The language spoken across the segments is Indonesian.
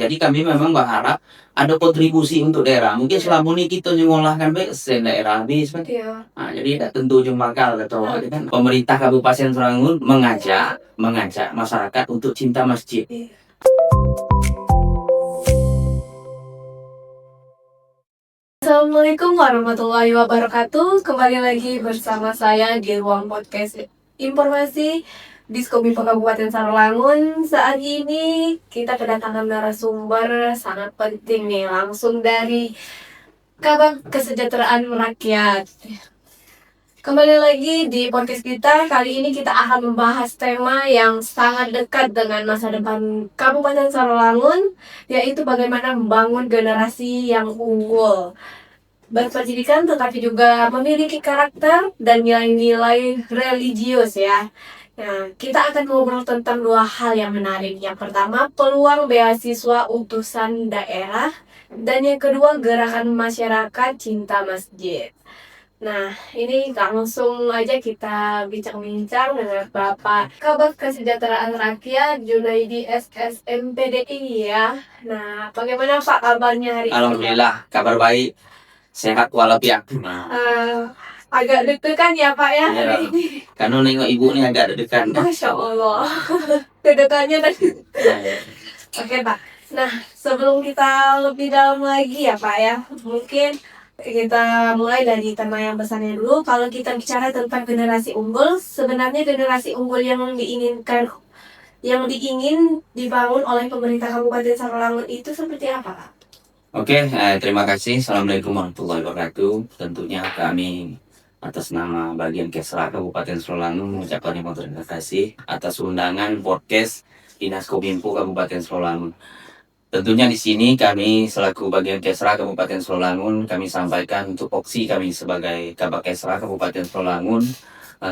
Jadi kami memang berharap ada kontribusi untuk daerah. Mungkin selama ini kita nyengolahkan baik sen daerah habis kan. Iya. Jadi tidak tentu jum bakal atau kan pemerintah Kabupaten Serangun mengajak masyarakat untuk cinta masjid. Iya. Assalamualaikum warahmatullahi wabarakatuh. Kembali lagi bersama saya di ruang podcast informasi Diskominfo Kabupaten Sarolangun. Saat ini kita kedatangan narasumber sangat penting nih, langsung dari Kabar Kesejahteraan Rakyat. Kembali lagi di podcast kita. Kali ini kita akan membahas tema yang sangat dekat dengan masa depan Kabupaten Sarolangun, yaitu bagaimana membangun generasi yang unggul, berpendidikan tetapi juga memiliki karakter dan nilai-nilai religius ya. Nah, kita akan ngobrol tentang dua hal yang menarik. Yang pertama, peluang beasiswa utusan daerah, dan yang kedua, gerakan masyarakat cinta masjid. Nah, ini langsung aja kita bincang-bincang dengan Bapak Kabag Kesejahteraan Rakyat Junaidi SSMPDI ya. Nah, bagaimana Pak kabarnya hari ini? Alhamdulillah, kabar baik, sehat walafiat. Agak deg-degan ya Pak ya hari ini. Karena nengok ibu ini agak deg-degan. Masya Allah, deg-degannya tadi. Oke Pak. Nah, sebelum kita lebih dalam lagi ya Pak ya, mungkin kita mulai dari tema yang besarnya dulu. Kalau kita bicara tentang generasi unggul, sebenarnya generasi unggul yang ingin dibangun oleh pemerintah Kabupaten Sarolangun itu seperti apa, Pak? Oke, terima kasih. Assalamualaikum warahmatullahi wabarakatuh. Tentunya kami atas nama bagian Kesra Kabupaten Sarolangun mengucapkan terima kasih atas undangan podcast Dinas Kominfo Kabupaten Sarolangun. Tentunya di sini kami selaku bagian Kesra Kabupaten Sarolangun, kami sampaikan untuk opsi kami sebagai Kabag Kesra Kabupaten Sarolangun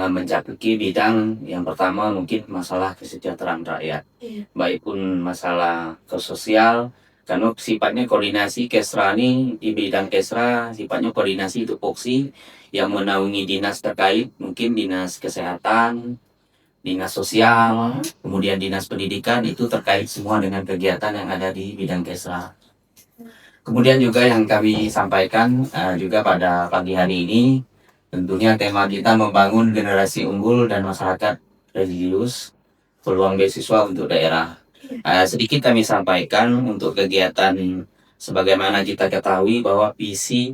mencakupi bidang yang pertama mungkin masalah kesejahteraan rakyat, baik pun masalah sosial, karena sifatnya koordinasi Kesra ini di bidang Kesra sifatnya koordinasi untuk opsi yang menaungi dinas terkait, mungkin dinas kesehatan, dinas sosial, kemudian dinas pendidikan, itu terkait semua dengan kegiatan yang ada di bidang Kesra. Kemudian juga yang kami sampaikan juga pada pagi hari ini, tentunya tema kita membangun generasi unggul dan masyarakat religius, peluang beasiswa untuk daerah. Sedikit kami sampaikan untuk kegiatan sebagaimana kita ketahui bahwa visi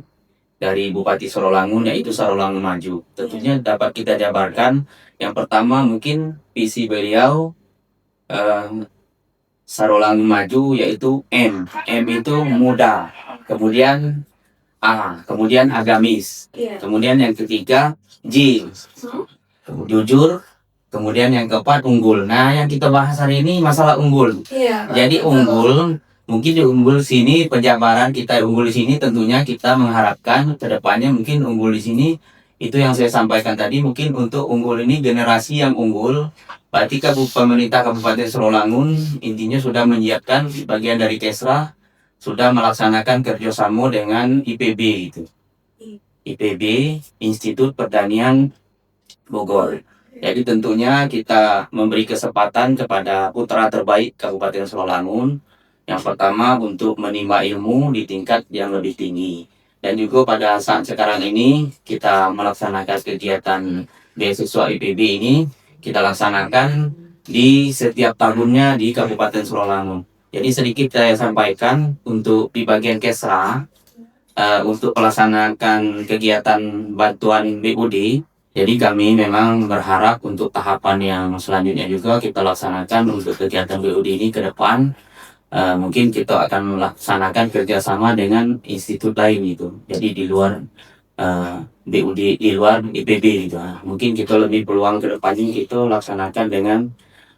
dari Bupati Sarolangun yaitu Sarolangun Maju. Tentunya dapat kita jabarkan. Yang pertama mungkin visi beliau Sarolangun Maju yaitu M. M itu muda. Kemudian A. Kemudian agamis. Kemudian yang ketiga J. Jujur. Kemudian yang keempat unggul. Nah, yang kita bahas hari ini masalah unggul. Jadi unggul, mungkin di unggul sini penjabaran kita unggul di sini tentunya kita mengharapkan kedepannya mungkin unggul di sini itu yang saya sampaikan tadi, mungkin untuk unggul ini generasi yang unggul. Berarti pemerintah Kabupaten Sarolangun intinya sudah menyiapkan bagian dari Kesra sudah melaksanakan kerjasama dengan IPB itu. IPB Institut Pertanian Bogor. Jadi tentunya kita memberi kesempatan kepada putra terbaik Kabupaten Sarolangun. Yang pertama untuk menimba ilmu di tingkat yang lebih tinggi. Dan juga pada saat sekarang ini kita melaksanakan kegiatan beasiswa IPB ini kita laksanakan di setiap tahunnya di Kabupaten Sarolangun. Jadi sedikit saya sampaikan untuk di bagian Kesra untuk melaksanakan kegiatan bantuan BUD. Jadi kami memang berharap untuk tahapan yang selanjutnya juga kita laksanakan untuk kegiatan BUD ini ke depan. Mungkin kita akan melaksanakan kerjasama dengan institut lain gitu. Jadi di luar BUD, di luar IPB gitu. Mungkin kita lebih peluang ke depannya kita laksanakan dengan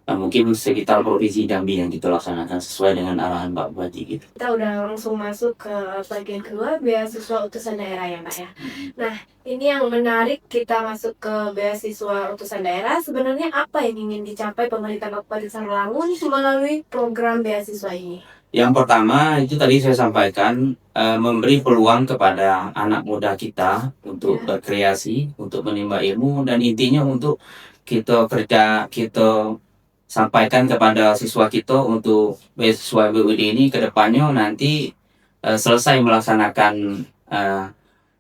mungkin sekitar Provinsi Jambi yang kita laksanakan sesuai dengan arahan Pak Bupati gitu. Kita udah langsung masuk ke bagian kedua, beasiswa utusan daerah ya Pak ya. Nah, ini yang menarik, kita masuk ke beasiswa utusan daerah. Sebenarnya apa yang ingin dicapai pemerintah Kabupaten Sarolangun melalui program beasiswa ini? Yang pertama itu tadi saya sampaikan memberi peluang kepada anak muda kita untuk berkreasi, untuk menimba ilmu, dan intinya untuk kita kerja, kita sampaikan kepada siswa kita untuk beasiswa BUD ini ke depannya nanti selesai melaksanakan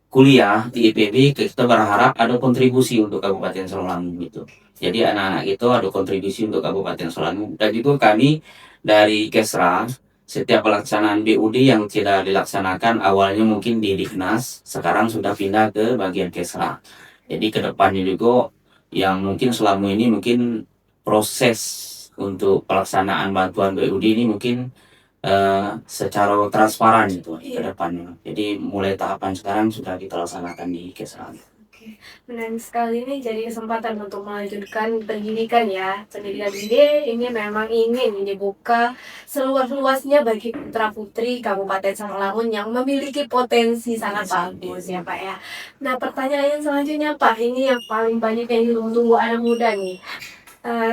kuliah di IPB, kita berharap ada kontribusi untuk Kabupaten Sarawangun gitu. Jadi anak-anak itu ada kontribusi untuk Kabupaten Sarawangun. Dan juga kami dari Kesra, setiap pelaksanaan BUD yang tidak dilaksanakan awalnya mungkin di Diknas, sekarang sudah pindah ke bagian Kesra. Jadi ke depannya juga yang mungkin selama ini mungkin proses untuk pelaksanaan bantuan BUD ini mungkin secara transparan itu ke depannya. Jadi mulai tahapan sekarang sudah kita laksanakan di Kesra. Oke, menarik sekali nih, jadi kesempatan untuk melanjutkan pendidikan ya. Pendidikan ini memang ingin dibuka seluas-luasnya bagi putra-putri Kabupaten Sarawangun yang memiliki potensi sangat bagus ya Pak ya. Nah pertanyaan selanjutnya Pak, ini yang paling banyak yang ditunggu anak muda nih.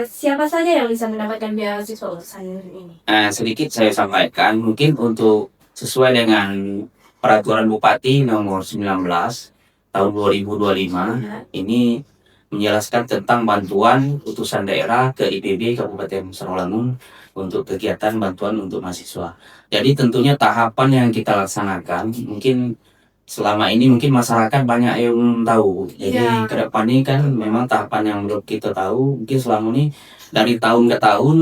Siapa saja yang bisa mendapatkan beasiswa usaha ini? Sedikit saya sampaikan, mungkin untuk sesuai dengan Peraturan Bupati nomor 19 tahun 2025 ini menjelaskan tentang bantuan utusan daerah ke IPB Kabupaten Sarawangun untuk kegiatan bantuan untuk mahasiswa. Jadi tentunya tahapan yang kita laksanakan mungkin selama ini mungkin masyarakat banyak yang belum tahu. Jadi ke depan ini kan memang tahapan yang belum kita tahu. Mungkin selama ini dari tahun ke tahun,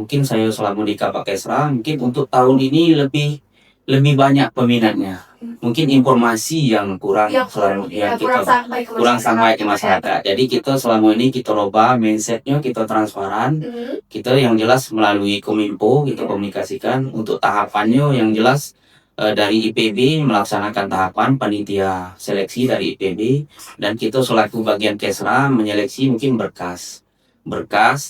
mungkin saya selama di Kabak Kesra, mungkin untuk tahun ini lebih banyak peminatnya. Mungkin informasi yang kurang selama yang kita kurang sampai ke masyarakat. Jadi kita selama ini kita rubah mindsetnya, kita transparan. Kita yang jelas melalui Kominfo kita komunikasikan untuk tahapannya yang jelas. Dari IPB melaksanakan tahapan panitia seleksi dari IPB dan kita selaku bagian Kesra menyeleksi mungkin berkas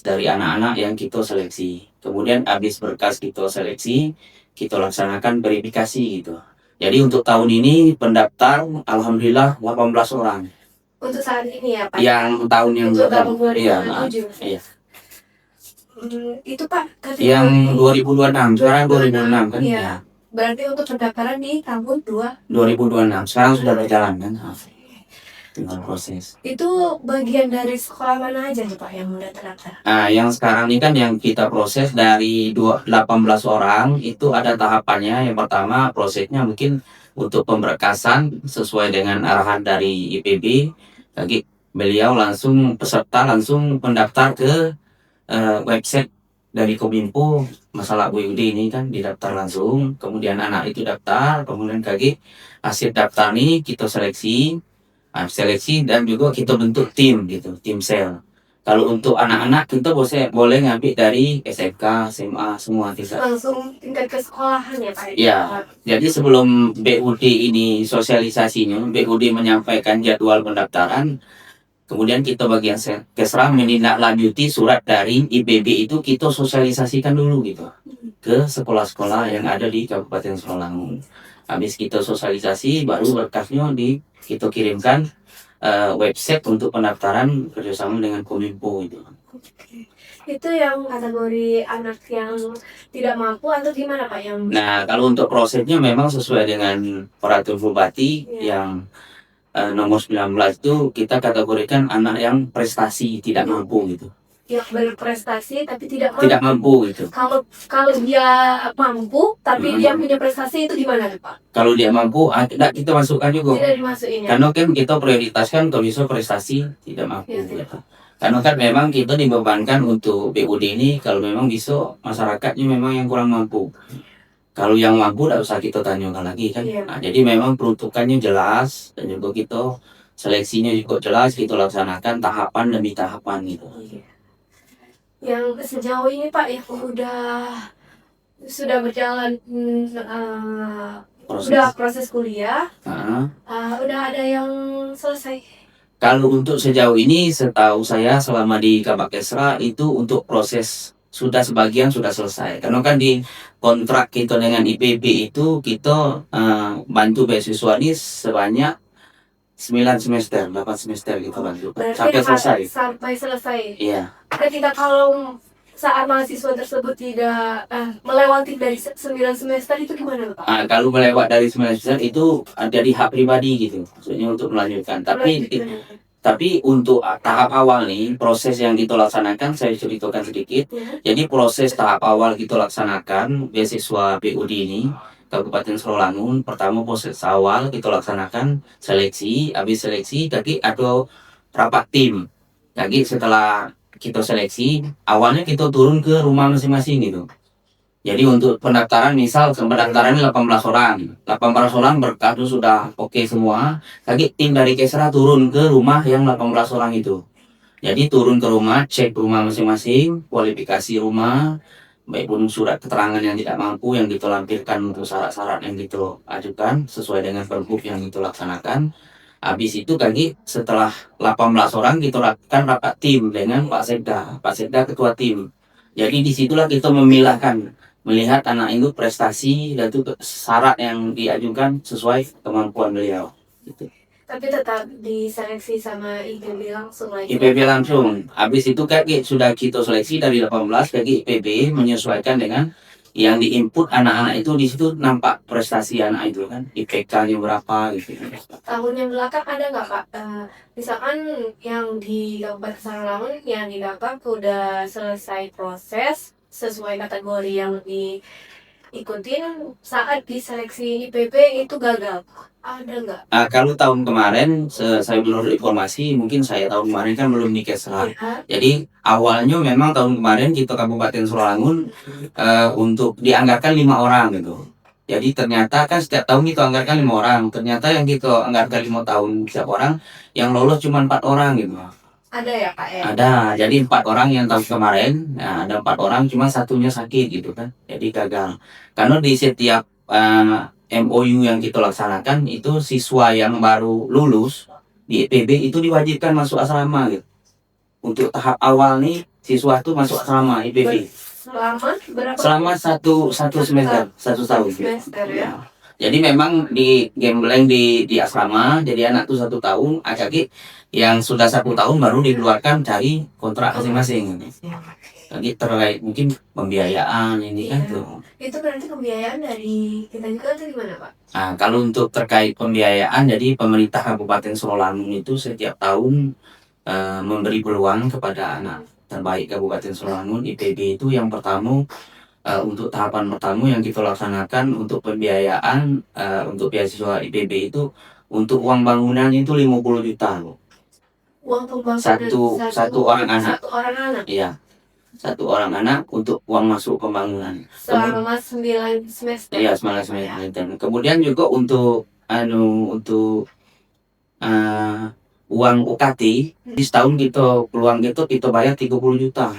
dari anak-anak yang kita seleksi. Kemudian habis berkas kita seleksi, kita laksanakan verifikasi gitu. Jadi untuk tahun ini pendaftar alhamdulillah 18 orang. Untuk saat ini ya Pak? Yang tahun yang iya. Itu Pak yang 2026, sekarang 2026 kan? Iya. Berarti untuk pendaftaran di tahun 2026, sekarang sudah berjalan kan? Tinggal proses. Itu bagian dari sekolah mana aja nih Pak yang udah terdaftar? Yang sekarang ini kan yang kita proses dari 18 orang itu ada tahapannya. Yang pertama prosesnya mungkin untuk pemberkasan sesuai dengan arahan dari IPB. Bagi beliau langsung peserta langsung pendaftar ke website dari Kominfo masalah BUD ini kan didaftar langsung, kemudian anak itu daftar, kemudian hasil daftar ini kita seleksi dan juga kita bentuk tim gitu, tim sel. Kalau untuk anak-anak kita boleh ngambil dari SMK, SMA semua tidak. Langsung tingkat ke sekolahan ya Pak? Ya, jadi sebelum BUD ini sosialisasinya, BUD menyampaikan jadwal pendaftaran. Kemudian kita bagian Kesra menindaklanjuti surat dari IPB itu kita sosialisasikan dulu gitu ke sekolah-sekolah yang ada di Kabupaten Sarawangun. Habis kita sosialisasi baru berkasnya kita kirimkan website untuk pendaftaran kerjasama dengan Kominfo itu. Itu yang kategori anak yang tidak mampu atau gimana Pak yang? Nah kalau untuk prosesnya memang sesuai dengan Peraturan Bupati yang nomor 19 itu kita kategorikan anak yang prestasi tidak mampu gitu. Yang berprestasi tapi tidak mampu gitu. Kalau dia mampu tapi dia punya prestasi itu gimana Pak? Kalau dia mampu, tidak kita masukkan juga. Tidak dimasukin ya? Karena kan kita prioritaskan kalau bisa prestasi tidak mampu. Gitu. Karena kan memang kita dibebankan untuk BUD ini kalau memang bisa masyarakatnya memang yang kurang mampu. Kalau yang mampu tidak usah kita tanyakan lagi kan. Nah, jadi memang peruntukannya jelas dan juga kita seleksinya juga jelas, kita laksanakan tahapan demi tahapan gitu. Yang sejauh ini Pak yang sudah berjalan proses kuliah, udah ada yang selesai. Kalau untuk sejauh ini setahu saya selama di Kabak Kesra itu untuk proses sebagian sudah selesai. Karena kan di kontrak kita dengan IPB itu kita bantu beasiswa ini sebanyak 9 semester, 8 semester kita bantu. Sampai selesai. Iya. Ketika kalau saat mahasiswa tersebut tidak melewati dari 9 semester itu gimana Pak? Kalau melewat dari 9 semester itu dari hak pribadi gitu. Maksudnya untuk melanjutkan. Tapi Tapi untuk tahap awal nih, proses yang kita laksanakan, saya ceritakan sedikit. Jadi proses tahap awal kita laksanakan beasiswa PUD ini, Kabupaten Srawangun. Pertama proses awal kita laksanakan seleksi, habis seleksi tadi ada rapat tim. Jadi setelah kita seleksi, awalnya kita turun ke rumah masing-masing gitu. Jadi untuk pendaftaran, misal pendaftaran 18 orang. 18 orang berkado sudah oke semua. Lagi tim dari Kesra turun ke rumah yang 18 orang itu. Jadi turun ke rumah, cek rumah masing-masing, kualifikasi rumah, baik pun surat keterangan yang tidak mampu yang kita lampirkan untuk syarat-syarat yang kita ajukan sesuai dengan pergub yang kita laksanakan. Habis itu lagi setelah 18 orang kita lakukan rapat tim dengan Pak Sekda. Pak Sekda ketua tim. Jadi disitulah kita memilahkan, melihat anak itu prestasi dan itu syarat yang diajukan sesuai kemampuan beliau. Gitu. Tapi tetap diseleksi sama IPB langsung lagi. IPB langsung. Habis itu kayak sudah kita seleksi dari 18 kayak IPB menyesuaikan dengan yang diinput anak-anak itu, di situ nampak prestasi anak itu kan, IPK-nya berapa gitu. Tahun yang belakang ada nggak Pak? Misalkan yang di Kabupaten Srawangun yang didapat udah selesai proses sesuai kategori yang diikutin, saat diseleksi IPB itu gagal, ada nggak? Kalau tahun kemarin saya menurut informasi, mungkin saya tahun kemarin kan belum di Kesra. Jadi awalnya memang tahun kemarin kita Kabupaten Srawangun untuk dianggarkan 5 orang gitu. Jadi ternyata kan setiap tahun kita anggarkan 5 orang. Ternyata yang kita anggarkan 5 tahun setiap orang, yang lolos cuma 4 orang gitu. Ada ya Pak ya? Ada, jadi 4 orang yang tahun kemarin, nah, ada 4 orang, cuma satunya sakit gitu kan, jadi gagal. Karena di setiap MOU yang kita laksanakan itu siswa yang baru lulus di IPB itu diwajibkan masuk asrama gitu. Untuk tahap awal nih siswa itu masuk asrama IPB. Selama berapa? Selama satu semester, 1 tahun. Semester ya. Jadi memang di gambling di asrama, jadi anak tuh 1 tahun, agak yang sudah 1 tahun baru dikeluarkan cari kontrak masing-masing. Jadi terkait mungkin pembiayaan ini kan tuh. Itu berarti pembiayaan dari kita juga atau gimana Pak? Nah, kalau untuk terkait pembiayaan, jadi pemerintah Kabupaten Srawangun itu setiap tahun memberi peluang kepada anak terbaik Kabupaten Srawangun IPB itu. Yang pertama untuk tahapan pertama yang kita laksanakan untuk pembiayaan untuk beasiswa IPB itu, untuk uang bangunan itu 50 juta loh. Uang pembangunan Satu orang anak. Satu orang anak. Iya. 1 orang anak untuk uang masuk pembangunan. Selama 9 semester. Iya, selama 9 semester. Kemudian juga untuk uang UKT di setahun kita peluang gitu kita bayar 30 juta.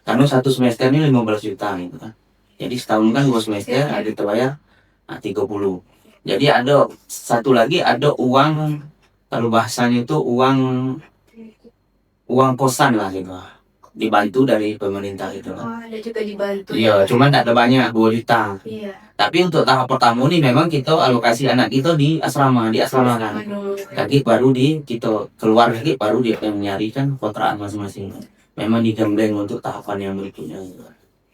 Karena 1 semester ini 15 juta gitu kan. Jadi setahun kan 2 semester ada kita bayar 30. Jadi ada satu lagi, ada uang, kalau bahasanya itu uang kosan lah gitu, dibantu dari pemerintah gitu kan. Oh, ada juga dibantu. Iya, cuman tidak ada banyak, 2 juta. Iya. Tapi untuk tahap pertama ini memang kita alokasi anak kita di asrama kan. Lagi baru kita keluar lagi baru dia menyarikan kontrakan masing-masing. Memang digembleng untuk tahapan yang berikutnya.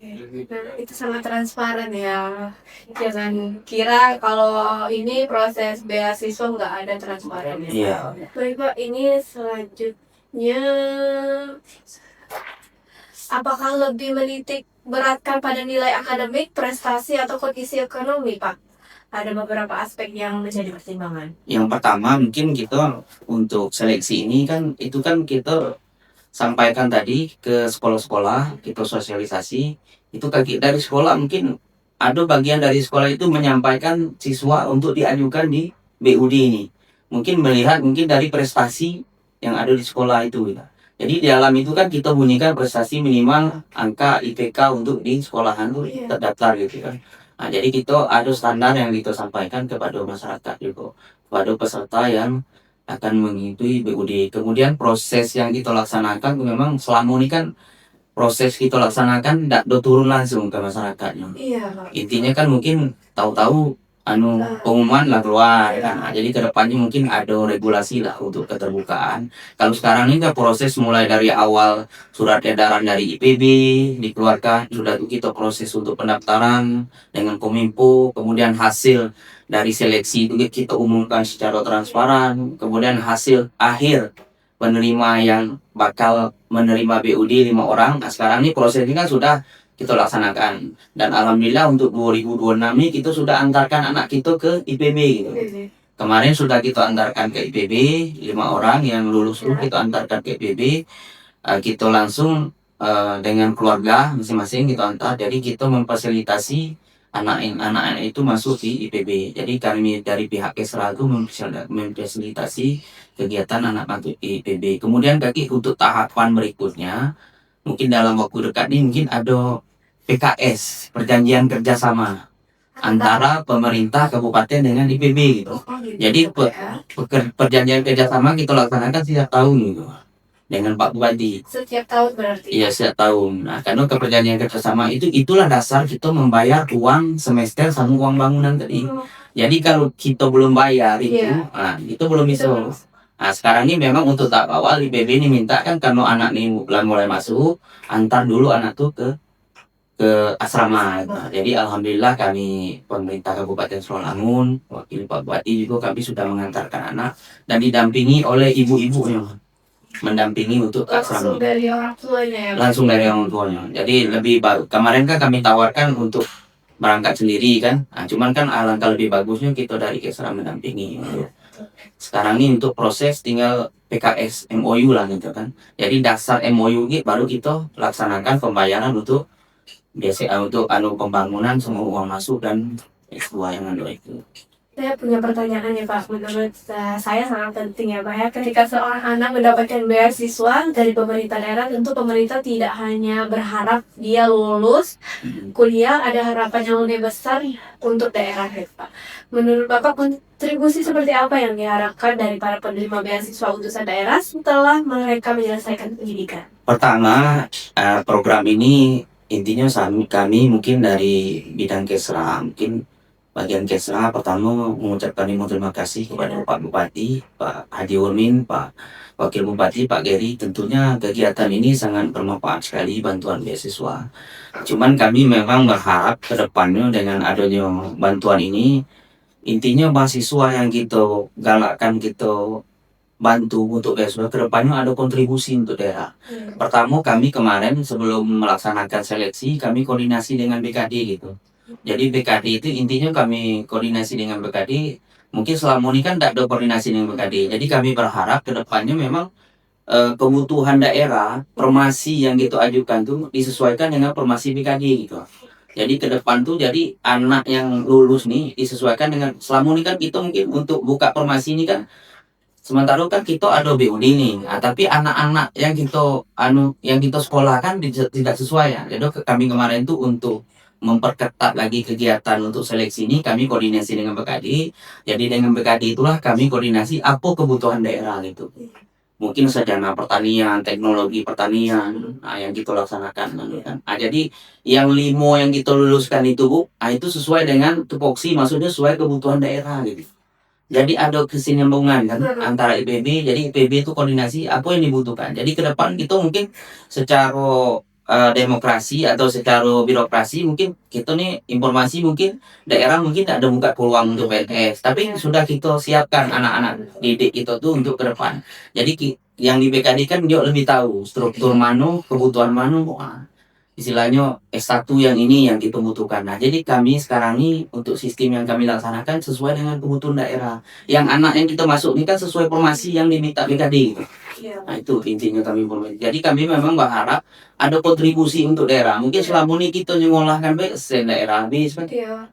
Nah, itu sangat transparan ya. Jangan kira kalau ini proses beasiswa nggak ada transparannya. Iya. Baik Pak, ini selanjutnya apakah lebih menitik beratkan pada nilai akademik, prestasi, atau kondisi ekonomi Pak? Ada beberapa aspek yang menjadi pertimbangan. Yang pertama mungkin kita untuk seleksi ini kan, itu kan kita sampaikan tadi ke sekolah-sekolah, kita sosialisasi. Itu kaki dari sekolah, mungkin ada bagian dari sekolah itu menyampaikan siswa untuk diajukan di BUD ini. Mungkin melihat mungkin dari prestasi yang ada di sekolah itu. Jadi di dalam itu kan kita bunyikan prestasi minimal angka IPK untuk di sekolahan itu terdaftar gitu kan. Nah, jadi kita ada standar yang kita sampaikan kepada masyarakat juga, kepada peserta yang akan mengikuti BUD. Kemudian proses yang kita laksanakan memang selama ini kan proses kita laksanakan tidak turun langsung ke masyarakatnya. Iya Pak. Intinya kan mungkin tahu-tahu pengumuman lah keluar. Nah, jadi kedepannya mungkin ada regulasi lah untuk keterbukaan. Kalau sekarang ini kan proses mulai dari awal surat edaran dari IPB dikeluarkan, sudah itu kita proses untuk pendaftaran dengan Kominfo, kemudian hasil dari seleksi itu kita umumkan secara transparan, kemudian hasil akhir penerima yang bakal menerima BUD 5 orang. Nah, sekarang ini proses ini kan sudah kita laksanakan. Dan alhamdulillah untuk 2026 ini kita sudah antarkan anak kita ke IPB gitu. Kemarin sudah kita antarkan ke IPB 5 orang yang lulus tuh kita antarkan ke IPB. Kita langsung dengan keluarga masing-masing kita antar. Jadi kita memfasilitasi anak-anak itu masuk di IPB. Jadi kami dari pihak Kesra itu memfasilitasi kegiatan anak masuk IPB. Kemudian untuk tahapan berikutnya, mungkin dalam waktu dekat ini mungkin ada PKS, perjanjian kerjasama antara pemerintah kabupaten dengan IPB gitu. Jadi perjanjian kerjasama kita laksanakan setiap tahun gitu dengan Pak Bupati. Setiap tahun berarti? Iya, setiap tahun. Nah, karena perjanjian kerjasama itulah dasar kita membayar uang semester sama uang bangunan tadi. Jadi kalau kita belum bayar itu, itu belum bisa. Nah, sekarang ini memang untuk tahap awal IPB ini minta kan karena anak ini mulai masuk, antar dulu anak tuh ke asrama. Nah, jadi alhamdulillah kami pemerintah Kabupaten Srawangun, wakil Pak Bupati juga kami sudah mengantarkan anak dan didampingi oleh ibu-ibu yang mendampingi untuk asrama. Langsung dari orang tuanya ya? Langsung dari orang tuanya. Jadi lebih bagus. Kemarin kan kami tawarkan untuk berangkat sendiri kan. Nah, cuman kan alangkah lebih bagusnya kita dari Kesra mendampingi. Sekarang ini untuk proses tinggal PKS MOU lah gitu kan. Jadi dasar MOU ini baru kita laksanakan pembayaran untuk biasa untuk pembangunan semua uang masuk dan S2 yang ada itu. Saya punya pertanyaan ya Pak, menurut saya sangat penting ya Pak ya, ketika seorang anak mendapatkan beasiswa dari pemerintah daerah, tentu pemerintah tidak hanya berharap dia lulus kuliah, ada harapan yang lebih besar untuk daerah ya Pak. Menurut Bapak, kontribusi seperti apa yang diharapkan dari para penerima beasiswa utusan daerah setelah mereka menyelesaikan pendidikan? Pertama, program ini intinya kami mungkin dari bidang Kesra, mungkin bagian Kesra pertama mengucapkan terima kasih kepada Pak Bupati, Pak Hadi Ulmin, Pak Wakil Bupati, Pak Geri. Tentunya kegiatan ini sangat bermanfaat sekali bantuan beasiswa. Cuman kami memang berharap ke depannya dengan adanya bantuan ini, intinya mahasiswa yang kita galakkan, kita bantu untuk beasiswa ke depannya ada kontribusi untuk daerah. Pertama kami kemarin sebelum melaksanakan seleksi kami koordinasi dengan BKD gitu. Jadi BKD itu intinya kami koordinasi dengan BKD. Mungkin selama ini kan tidak ada koordinasi dengan BKD. Jadi kami berharap ke depannya memang kebutuhan daerah, formasi yang kita ajukan tuh disesuaikan dengan formasi BKD gitu. Jadi ke depan tuh jadi anak yang lulus nih disesuaikan dengan selama ini kan kita mungkin untuk buka formasi ini kan sementara kan kita ada BUD nih. Nah, tapi anak-anak yang kita sekolah kan tidak sesuai ya. Jadi kami kemarin tuh untuk memperketat lagi kegiatan untuk seleksi ini kami koordinasi dengan BKD. Jadi dengan BKD itulah kami koordinasi apa kebutuhan daerah gitu. Mungkin sarjana pertanian, teknologi pertanian, yang kita laksanakan kan. Jadi yang 5 yang kita luluskan itu Bu, itu sesuai dengan tupoksi, maksudnya sesuai kebutuhan daerah gitu. Jadi ada kesinambungan kan antara IPB, jadi IPB itu koordinasi apa yang dibutuhkan. Jadi ke depan kita mungkin secara demokrasi atau secara birokrasi mungkin kita nih informasi mungkin daerah mungkin tidak ada buka peluang untuk PNS, tapi sudah kita siapkan anak-anak didik itu tuh untuk ke depan. Jadi yang di BKD kan dia lebih tahu struktur mana, kebutuhan mana, istilahnya S1 yang ini yang kita butuhkan. Nah, jadi kami sekarang ini untuk sistem yang kami laksanakan sesuai dengan kebutuhan daerah. Yang anak yang kita masuk ini kan sesuai formasi yang diminta BKD gitu. Nah, itu intinya kami formasi. Jadi kami memang berharap ada kontribusi untuk daerah. Mungkin selama ini kita nyengolahkan daerah habis kan.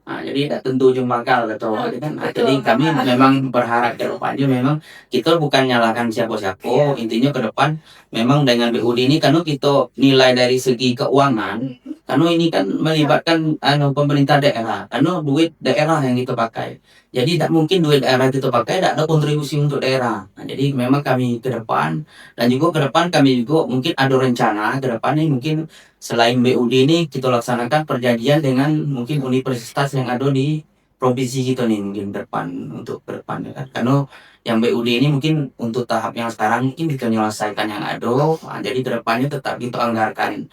Nah, jadi tidak tentu cuma bakal atau kan. Nah, jadi kami memang berharap ke depannya memang kita bukan nyalahkan siapa-siapa. Intinya ke depan memang dengan BUD ini karena kita nilai dari segi keuangan, karena ini kan melibatkan pemerintah daerah, karena duit daerah yang kita pakai. Jadi tidak mungkin duit daerah kita pakai tidak ada kontribusi untuk daerah. Nah, jadi memang kami ke depan dan juga ke depan kami juga mungkin ada rencana ke depan ini mungkin selain BUD ini kita laksanakan perjanjian dengan mungkin universitas yang ada di provinsi kita nih mungkin ke depan untuk ke depan kan. Karena yang BUD ini mungkin untuk tahap yang sekarang mungkin kita menyelesaikan yang ada. Nah, jadi ke depannya tetap kita anggarkan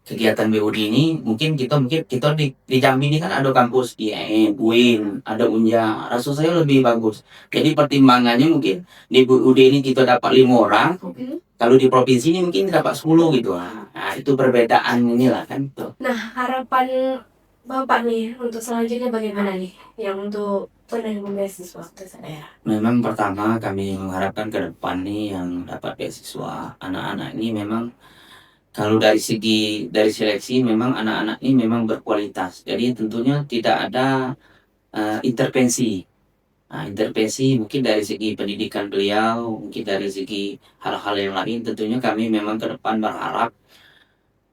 kegiatan BUD ini mungkin kita di Jambi ini kan ada kampus IAIN, UIN, ada Unja. Rasa saya lebih bagus. Jadi pertimbangannya mungkin di BUD ini kita dapat 5 orang, kalau di provinsi ini mungkin dapat 10 gitu. Nah, itu perbedaan inilah kan itu. Nah, harapan Bapak nih untuk selanjutnya bagaimana nih? Yang untuk penerima beasiswa ke daerah. Memang pertama kami mengharapkan ke depan nih yang dapat beasiswa anak-anak ini memang kalau dari seleksi memang anak-anak ini memang berkualitas. Jadi tentunya tidak ada intervensi. Nah, intervensi mungkin dari segi pendidikan beliau, mungkin dari segi hal-hal yang lain. Tentunya kami memang ke depan berharap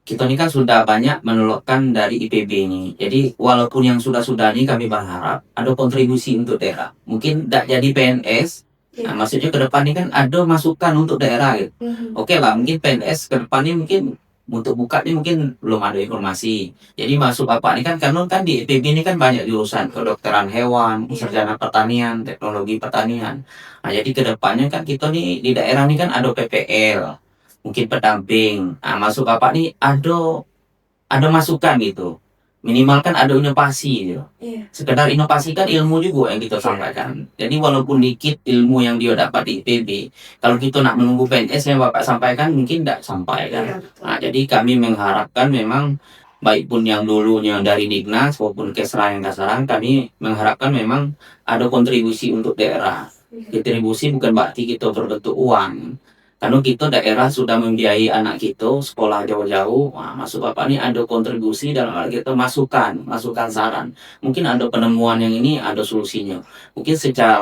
kita ini kan sudah banyak menelurkan dari IPB ini. Jadi walaupun yang sudah-sudah ini kami berharap ada kontribusi untuk daerah. Mungkin tidak jadi PNS. Nah, maksudnya ke depan ini kan ada masukan untuk daerah gitu. Oke lah, mungkin PNS ke depan ini mungkin untuk buka ini mungkin belum ada informasi. Jadi masuk apa ini kan kan di IPB ini kan banyak jurusan kedokteran hewan, sarjana pertanian, teknologi pertanian. Nah, jadi ke depannya kan kita nih di daerah ini kan ada PPL, mungkin pendamping. Nah, masuk apa nih ada masukan gitu. Minimal kan ada inovasi gitu. Sekedar inovasi kan ilmu juga yang kita sampaikan. Jadi walaupun dikit ilmu yang dia dapat di IPB, kalau kita nak menunggu PNS yang Bapak sampaikan mungkin tidak sampai kan. Nah, jadi kami mengharapkan memang baik pun yang dulunya dari Dignas maupun Kesra yang Kasaran, kami mengharapkan memang ada kontribusi untuk daerah. Kontribusi bukan berarti kita berbentuk uang. Karena kita daerah sudah membiayai anak kita sekolah jauh-jauh, masuk Bapak ini ada kontribusi dalam hal kita masukan saran. Mungkin ada penemuan yang ini ada solusinya. Mungkin secara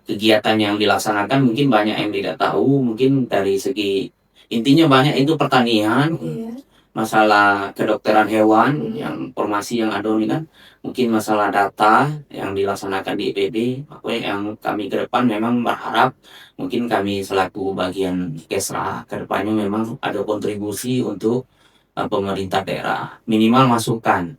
kegiatan yang dilaksanakan mungkin banyak yang tidak tahu, mungkin dari segi intinya banyak itu pertanian, masalah kedokteran hewan, yang formasi yang ada ini kan, mungkin masalah data yang dilaksanakan di IPB. Yang kami ke depan memang berharap mungkin kami selaku bagian Kesra ke depannya memang ada kontribusi untuk pemerintah daerah, minimal masukan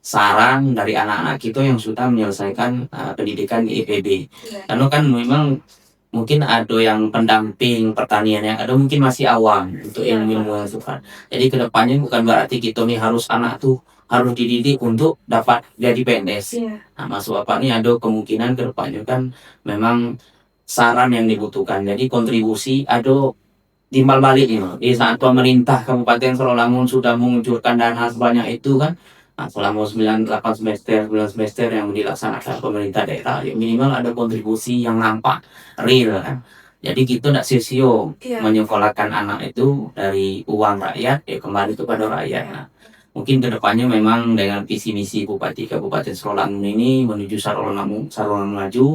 saran dari anak-anak kita yang sudah menyelesaikan pendidikan di IPB. Karena kan memang mungkin ada yang pendamping pertanian yang ada mungkin masih awam untuk ilmu-ilmu yang sifat. Jadi kedepannya bukan berarti kita nih harus anak tuh harus dididik untuk dapat jadi PNS. Nah, masuk apa nih ada kemungkinan kedepannya kan memang saran yang dibutuhkan. Jadi kontribusi ada timbal balik ini. Di saat pemerintah Kabupaten Sarawangun sudah mengucurkan dana sebanyak itu kan, nah, selama 9 semester yang dilaksanakan pemerintah daerah, ya minimal ada kontribusi yang nampak real kan. Jadi kita tidak sia-sia menyekolahkan anak itu dari uang rakyat ya kembali kepada rakyat. Nah, mungkin kedepannya memang dengan visi misi Bupati Kabupaten Sarawangun ini menuju Sarawangun maju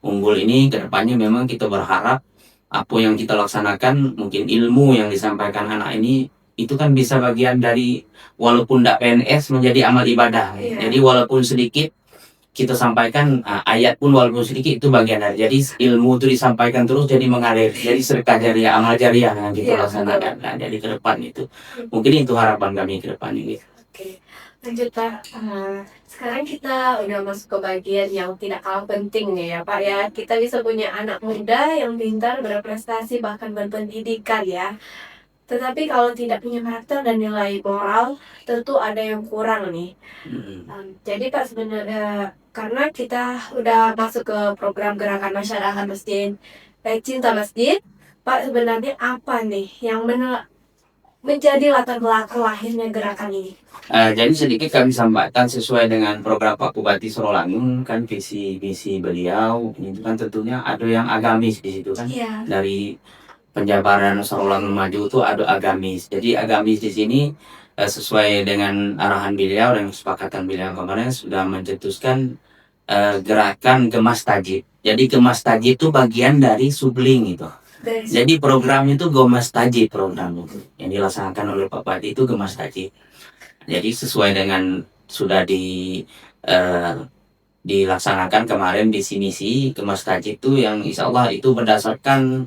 unggul ini, kedepannya memang kita berharap apa yang kita laksanakan mungkin ilmu yang disampaikan anak ini itu kan bisa bagian dari walaupun tidak PNS menjadi amal ibadah. Jadi walaupun sedikit kita sampaikan ayat pun walaupun sedikit itu bagian dari. Jadi ilmu itu disampaikan terus jadi mengalir. Jadi sedekah jariah, amal jariah yang kita laksanakan. Nah, jadi ke depan itu mungkin itu harapan kami ke depan ini. Oke, lanjut Pak. Sekarang kita udah masuk ke bagian yang tidak kalah penting nih ya Pak ya. Kita bisa punya anak muda yang pintar, berprestasi, bahkan berpendidikan ya. Tetapi kalau tidak punya karakter dan nilai moral, tentu ada yang kurang nih. Jadi Pak sebenarnya karena kita udah masuk ke program gerakan masyarakat masjid, cinta masjid, Pak sebenarnya apa nih yang menjadi latar belakang lahirnya gerakan ini? Jadi sedikit kami sampaikan sesuai dengan program Pak Bupati Sarawangun kan visi beliau itu kan tentunya ada yang agamis di situ kan. Dari penjabaran Sarawangun maju itu ada agamis. Jadi agamis di sini sesuai dengan arahan beliau dan kesepakatan beliau kemarin sudah mencetuskan gerakan Gemas Tajib. Jadi Gemas Tajib itu bagian dari Subling itu. Jadi program itu Gemas Tajib program itu yang dilaksanakan oleh Pak Bupati itu Gemas Tajib. Jadi sesuai dengan sudah dilaksanakan kemarin visi misi Gemas Tajib itu yang insya Allah itu berdasarkan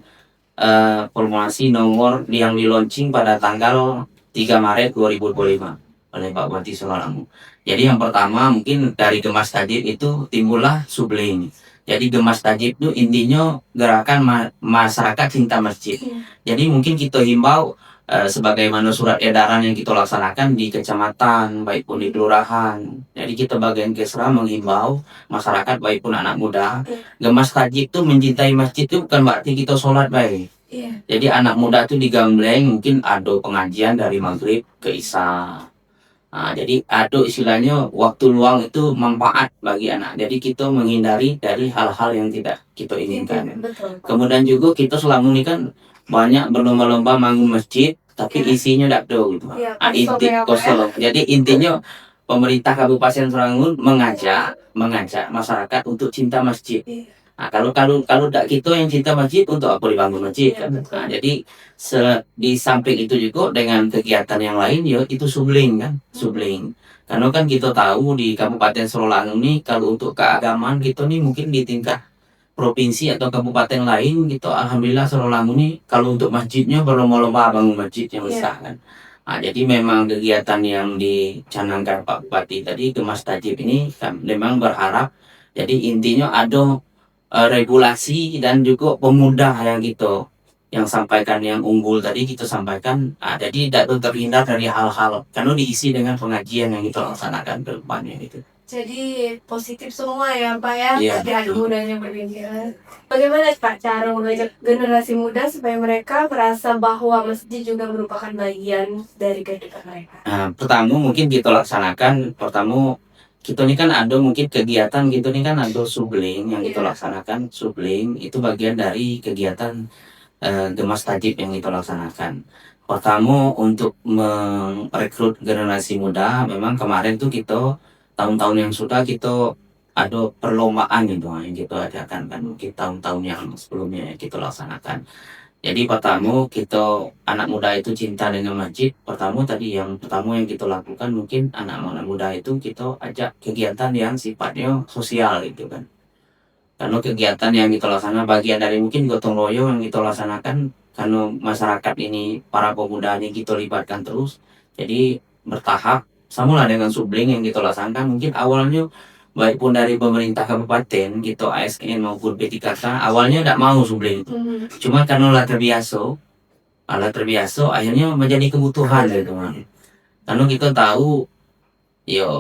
formulasi nomor yang di-launching pada tanggal 3 Maret 2025 oleh Pak Bupati Sarawangun. Jadi yang pertama mungkin dari Gemas Tajib itu timbullah Subling. Jadi Gemas Tajib itu intinya gerakan masyarakat cinta masjid. Jadi mungkin kita himbau sebagaimana surat edaran yang kita laksanakan di kecamatan, baik pun di kelurahan. Jadi kita bagian Kesra menghimbau masyarakat, baik pun anak muda, gemas tajib itu mencintai masjid itu bukan berarti kita sholat baik. Jadi anak muda itu digambleng, mungkin ada pengajian dari maghrib ke isya. Nah, jadi ada istilahnya waktu luang itu manfaat bagi anak. Jadi kita menghindari dari hal-hal yang tidak kita inginkan. Kemudian juga kita selama ini kan banyak berlomba-lomba bangun masjid, tapi isinya tidak ada gitu. Inti kosong. Jadi intinya pemerintah Kabupaten Serangun mengajak masyarakat untuk cinta masjid. Nah, kalau tidak kita yang cinta masjid, untuk apa dibangun masjid kan? Nah, jadi di samping itu juga dengan kegiatan yang lain ya itu subling kan, subling. Karena kan kita tahu di Kabupaten Serolangun ini kalau untuk keagamaan kita nih mungkin di tingkat provinsi atau kabupaten lain gitu, alhamdulillah Serolangun ini kalau untuk masjidnya berlomba-lomba bangun masjid yang besar kan. Nah, jadi memang kegiatan yang dicanangkan Pak Bupati tadi Gemas Tajib ini kan, memang berharap jadi intinya ada regulasi dan juga pemuda yang gitu yang sampaikan yang unggul tadi kita sampaikan. Jadi tidak terhindar dari hal-hal karena diisi dengan pengajian yang kita laksanakan ke depannya gitu. Jadi positif semua ya Pak ya, Iya. anak mudanya berpikiran. Bagaimana Pak cara mengajak generasi muda supaya mereka merasa bahwa masjid juga merupakan bagian dari kehidupan mereka? Nah, pertama mungkin kita laksanakan, kita ini kan ada mungkin kegiatan gitu nih kan ada subling yang kita laksanakan. Subling itu bagian dari kegiatan Gemas Tajib yang kita laksanakan. Pertama untuk merekrut generasi muda, memang kemarin tuh kita tahun-tahun yang sudah kita ada perlombaan gitu yang kita adakan kan mungkin tahun-tahun yang sebelumnya yang kita laksanakan. Jadi pertama kita anak muda itu cinta dengan masjid. Pertama yang kita lakukan mungkin anak-anak muda itu kita ajak kegiatan yang sifatnya sosial gitu kan. Karena kegiatan yang kita laksanakan bagian dari mungkin gotong royong yang kita laksanakan karena masyarakat ini para pemuda ini kita libatkan terus. Jadi bertahap sama lah dengan subling yang kita laksanakan mungkin awalnya baik pun dari pemerintah kabupaten gitu ASN maupun P3K awalnya tidak mau subling. Cuma karena lah terbiasa akhirnya menjadi kebutuhan gitu kan. Karena kita tahu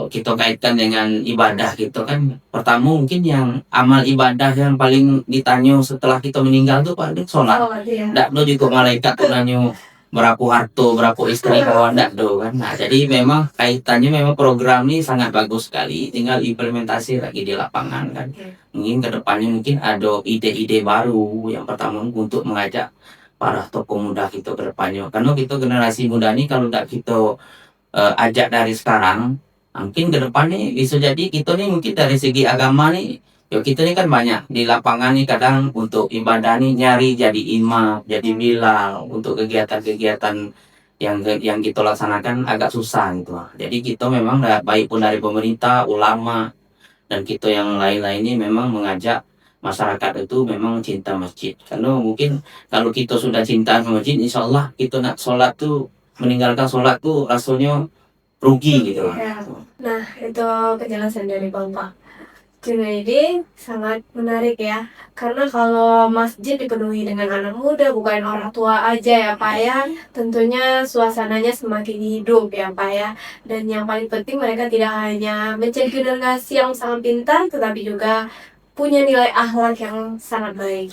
kita kaitkan dengan ibadah gitu kan. Pertama mungkin yang amal ibadah yang paling ditanya setelah kita meninggal tuh paling sholat. Tidak ada juga malaikat tuh nanya berapa harta, berapa istri kawan tidak ada kan. Nah jadi memang kaitannya memang program ini sangat bagus sekali. Tinggal implementasi lagi di lapangan kan. Mungkin kedepannya mungkin ada ide-ide baru. Yang pertama untuk mengajak para tokoh muda kita ke depannya. Karena kita generasi muda ini kalau tidak kita ajak dari sekarang, mungkin ke depannya bisa jadi kita nih mungkin dari segi agama nih, kita nih kan banyak di lapangan nih kadang untuk ibadah nih nyari jadi imam, jadi bilal untuk kegiatan-kegiatan yang kita laksanakan agak susah gitu. Jadi kita memang baik pun dari pemerintah, ulama dan kita yang lain-lain ini memang mengajak masyarakat itu memang cinta masjid. Karena mungkin kalau kita sudah cinta sama masjid, insya Allah kita nak sholat tuh meninggalkan sholat tuh rasanya rugi gitu. Nah itu penjelasan dari Bapak Junaidi sangat menarik ya, karena kalau masjid dipenuhi dengan anak muda bukan orang tua aja ya Pak ya, tentunya suasananya semakin hidup ya Pak ya. Dan yang paling penting mereka tidak hanya menjadi generasi yang sangat pintar tetapi juga punya nilai akhlak yang sangat baik.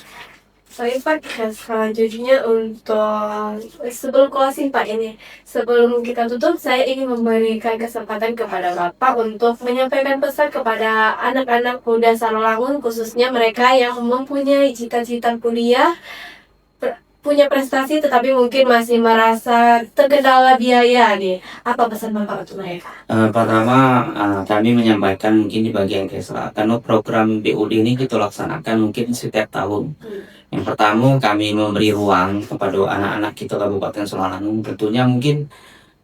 Baik Pak, selanjutnya untuk sebelum closing Pak ini, sebelum kita tutup, saya ingin memberikan kesempatan kepada Bapak untuk menyampaikan pesan kepada anak-anak muda Serolangun, khususnya mereka yang mempunyai cita-cita kuliah, punya prestasi tetapi mungkin masih merasa terkendala biaya nih. Apa pesan Bapak untuk mereka? Pertama kami menyampaikan mungkin di bagian Kesra, karena program BUD ini kita laksanakan mungkin setiap tahun. Yang pertama kami memberi ruang kepada anak-anak kita Kabupaten Serolangun. Tentunya mungkin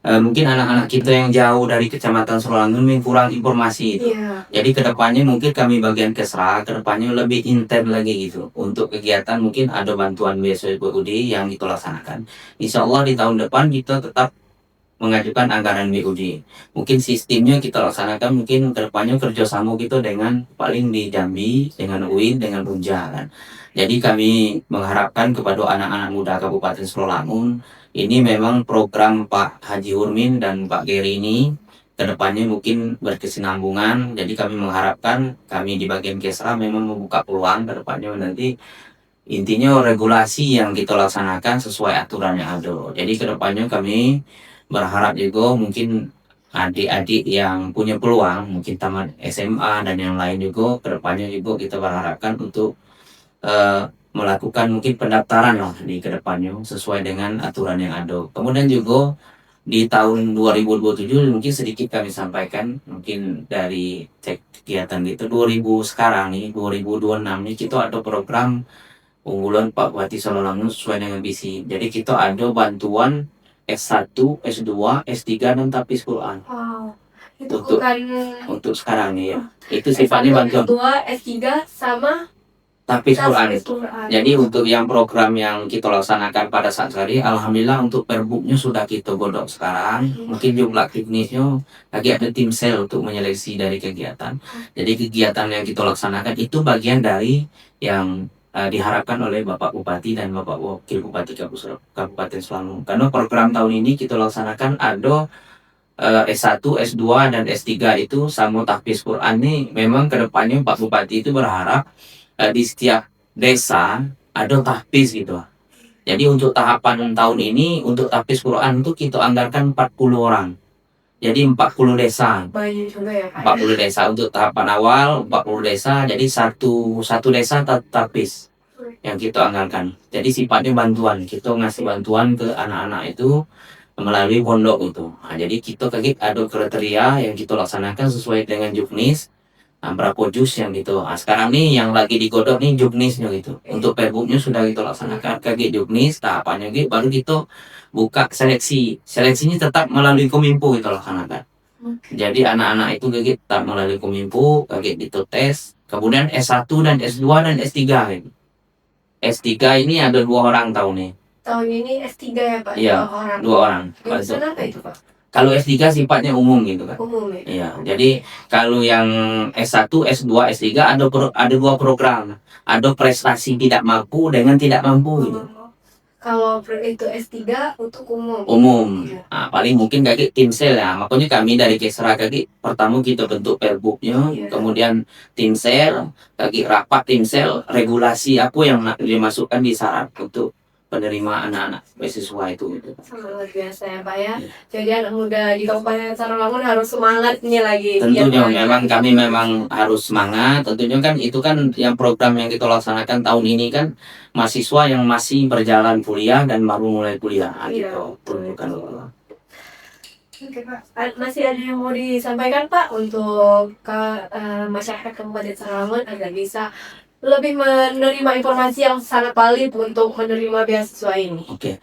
anak-anak kita yang jauh dari Kecamatan Serolangun kurang informasi itu. Jadi kedepannya mungkin kami bagian Kesra kedepannya lebih intens lagi gitu untuk kegiatan. Mungkin ada bantuan beasiswa BUD yang kita laksanakan. Insya Allah di tahun depan kita tetap mengajukan anggaran BUD. Mungkin sistemnya kita laksanakan mungkin kedepannya kerjasama kita dengan paling di Jambi, dengan UIN, dengan Unja kan. Jadi kami mengharapkan kepada anak-anak muda Kabupaten Srawangun, ini memang program Pak Haji Urmin dan Pak Geri ini kedepannya mungkin berkesinambungan. Jadi kami mengharapkan kami di bagian Kesra memang membuka peluang kedepannya nanti. Intinya regulasi yang kita laksanakan sesuai aturan yang ada. Jadi kedepannya kami berharap juga mungkin adik-adik yang punya peluang, mungkin tamat SMA dan yang lain juga kedepannya juga kita berharapkan untuk melakukan mungkin pendaftaran lah di kedepannya sesuai dengan aturan yang ada. Kemudian juga di tahun 2027 mungkin sedikit kami sampaikan mungkin dari cek kegiatan gitu 2000 sekarang nih 2026 nih kita ada program unggulan Pak Bupati Srawangun sesuai dengan visi. Jadi kita ada bantuan S1, S2, S3 dan tapis Quran. Wow, itu Untuk- bukan Untuk sekarang nih ya. Itu sifatnya bantuan S2, S3 sama tapis Quran. tapis Quran. Jadi untuk yang program yang kita laksanakan pada saat hari, alhamdulillah untuk perbuknya sudah kita godok sekarang. Mungkin jumlah teknisnya lagi ada tim sel untuk menyeleksi dari kegiatan. Jadi kegiatan yang kita laksanakan itu bagian dari yang diharapkan oleh Bapak Bupati dan Bapak Wakil Bupati Kabupaten Srawangun. Karena program tahun ini kita laksanakan ada S1, S2 dan S3 itu sama tahfiz Quran nih. Memang kedepannya Pak Bupati itu berharap di setiap desa ada tahfiz gitu. Jadi untuk tahapan tahun ini untuk tahfiz Quran itu kita anggarkan 40 orang. Jadi 40 desa. Banyak juga ya Pak. 40 desa untuk tahapan awal, 40 desa. Jadi satu desa tahfiz yang kita anggarkan. Jadi sifatnya bantuan. Kita ngasih bantuan ke anak-anak itu melalui pondok itu. Nah, jadi kita ada kriteria yang kita laksanakan sesuai dengan juknis. Nah, berapa juz yang gitu. Nah, sekarang nih yang lagi digodok nih juknisnya gitu. Untuk perbuknya sudah kita laksanakan juknis tahapannya gitu. Baru kita buka seleksi. Seleksinya tetap melalui Kominfo kita laksanakan. Jadi anak-anak itu tetap melalui Kominfo, itu tes. Kemudian S1 dan S2 dan S3 gitu. S3 ini ada 2 orang tahun nih. Tahun ini S3 ya Pak? Iya, 2 orang. 2 orang. Jurusan apa itu Pak? Kalau S3 sifatnya umum gitu kan. Umum ya? Iya, jadi kalau yang S1, S2, S3 ada 2 program. Ada prestasi tidak mampu dengan tidak mampu gitu. Kalau itu S3 untuk umum. Umum. Iya. Nah, paling mungkin tim sel ya. Makanya kami dari Kesra pertama kita bentuk perbuknya, Iya. kemudian tim sel, rapat tim sel, regulasi apa yang dimasukkan di syarat untuk penerima anak-anak beasiswa itu gitu. Sangat luar biasa ya Pak ya. Iya. Jadi anak muda di Kabupaten Srawangun harus semangat nih lagi. Tentunya Biar memang kami memang harus semangat. Tentunya kan itu kan yang program yang kita laksanakan tahun ini kan mahasiswa yang masih berjalan kuliah dan baru mulai kuliah. Iya, Gitu. Peruntukan. Oke Pak, masih ada yang mau disampaikan Pak untuk masyarakat Kabupaten Srawangun agar bisa lebih menerima informasi yang sangat valid untuk menerima beasiswa ini. Oke,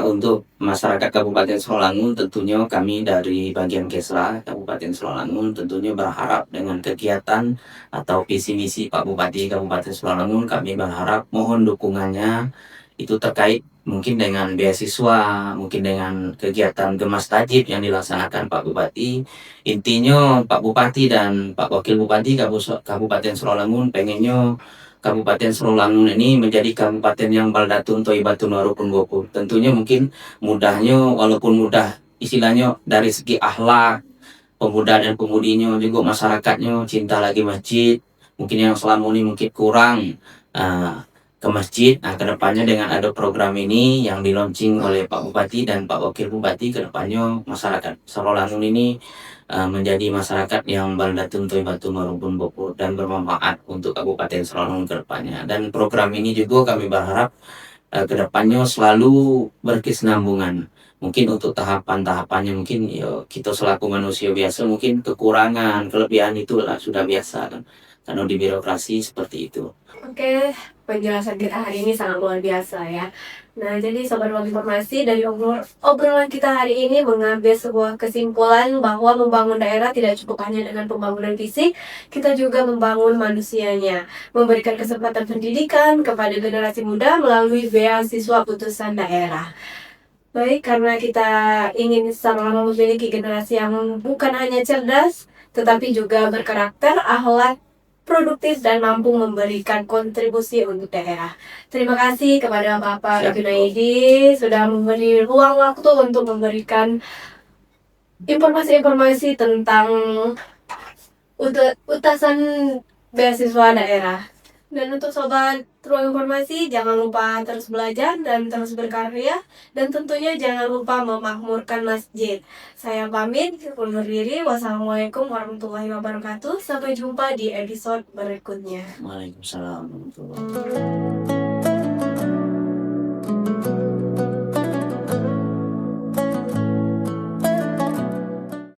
untuk masyarakat Kabupaten Srawangun tentunya kami dari bagian Kesra Kabupaten Srawangun tentunya berharap dengan kegiatan atau visi misi Pak Bupati Kabupaten Srawangun, kami berharap mohon dukungannya itu terkait mungkin dengan beasiswa, mungkin dengan kegiatan Gemas Tajib yang dilaksanakan Pak Bupati. Intinya Pak Bupati dan Pak Wakil Bupati Kabupaten Srawangun pengennya Kabupaten Srawangun ini menjadi kabupaten yang baldatun thayyibatun warukun gofur. Tentunya mungkin mudahnya, walaupun mudah istilahnya dari segi akhlak, pemuda dan pemudinya juga masyarakatnya cinta lagi masjid. Mungkin yang selama ini mungkin kurang ke masjid. Nah, kedepannya dengan ada program ini yang dilaunching oleh Pak Bupati dan Pak Wakil Bupati, kedepannya masyarakat Srawangun ini menjadi masyarakat yang baldatun thayyibatun warukun gofur dan bermanfaat untuk Kabupaten Srawangun kedepannya. Dan program ini juga kami berharap kedepannya selalu berkesinambungan. Mungkin untuk tahapan-tahapannya mungkin ya, kita selaku manusia biasa mungkin kekurangan, kelebihan itu lah sudah biasa kan. Karena di birokrasi seperti itu. Oke, penjelasan kita hari ini sangat luar biasa ya. Nah, jadi Sobat Ruang Informasi dari obrolan kita hari ini mengambil sebuah kesimpulan bahwa membangun daerah tidak cukup hanya dengan pembangunan fisik, kita juga membangun manusianya, memberikan kesempatan pendidikan kepada generasi muda melalui beasiswa putusan daerah. Baik, karena kita ingin sama-sama memiliki generasi yang bukan hanya cerdas, tetapi juga berkarakter, akhlak, produktif, dan mampu memberikan kontribusi untuk daerah. Terima kasih kepada Bapak Siap. Junaidi sudah memberi ruang waktu untuk memberikan informasi-informasi tentang utasan beasiswa daerah. Dan untuk sobat ruang informasi, jangan lupa terus belajar dan terus berkarya, dan tentunya jangan lupa memakmurkan masjid. Saya pamit undur diri. Wassalamualaikum warahmatullahi wabarakatuh. Sampai jumpa di episode berikutnya. Waalaikumsalam warahmatullahi wabarakatuh.